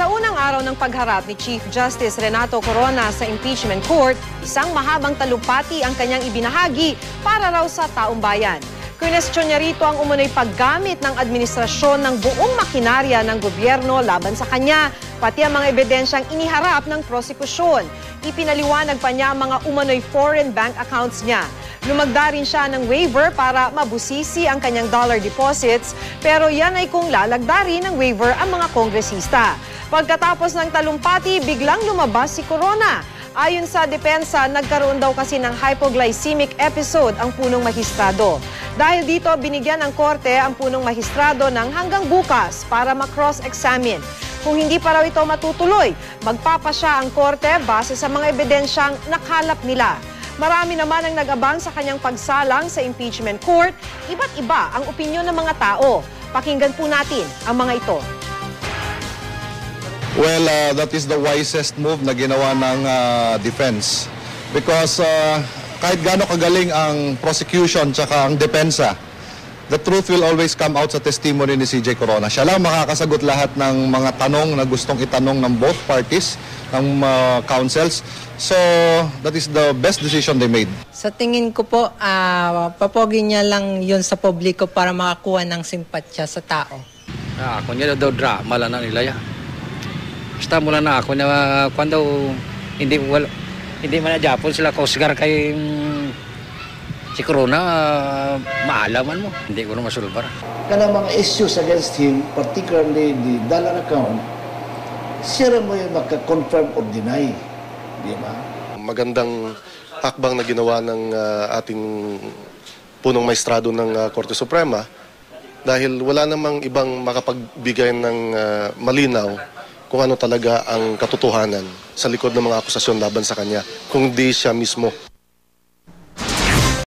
Sa unang araw ng pagharap ni Chief Justice Renato Corona sa impeachment court, isang mahabang talumpati ang kanyang ibinahagi para raw sa taong bayan. Kwinestyon niya rito ang umunoy paggamit ng administrasyon ng buong makinarya ng gobyerno laban sa kanya, pati ang mga ebidensyang iniharap ng prosekusyon. Ipinaliwanag pa niya ang mga umano'y foreign bank accounts niya. Lumagda rin siya ng waiver para mabusisi ang kanyang dollar deposits, pero yan ay kung lalagda rin ng waiver ang mga kongresista. Pagkatapos ng talumpati, biglang lumabas si Corona. Ayon sa depensa, nagkaroon daw kasi ng hypoglycemic episode ang punong mahistrado. Dahil dito, binigyan ng korte ang punong mahistrado ng hanggang bukas para ma-cross-examine. Kung hindi pa raw ito matutuloy, magpapasya ang korte base sa mga ebidensyang nakalap nila. Marami naman ang nag-abang sa kanyang pagsalang sa impeachment court. Iba't iba ang opinyon ng mga tao. Pakinggan po natin ang mga ito. Well, that is the wisest move na ginawa ng defense. Because kahit gaano kagaling ang prosecution tsaka ang depensa, the truth will always come out sa testimony ni CJ Corona. Siya lang makakasagot lahat ng mga tanong na gustong itanong ng both parties, ng counsels. So, that is the best decision they made. Sa tingin ko po, papogi niya lang yun sa publiko para makakuha ng simpatya sa tao. Ako niya daw drama lang na nila yan. Basta mula na ako na kung hindi man na Japon sila kusgar kay si Corona, maalaman mo. Hindi ko na masulbar. Kana mga issues against him, particularly the dollar account, siya mo yung maka-confirm or deny. Di ba? Magandang hakbang na ginawa ng ating punong maestrado ng Korte Suprema dahil wala namang ibang makapagbigay ng malinaw kung ano talaga ang katotohanan sa likod ng mga akusasyon laban sa kanya, kung di siya mismo.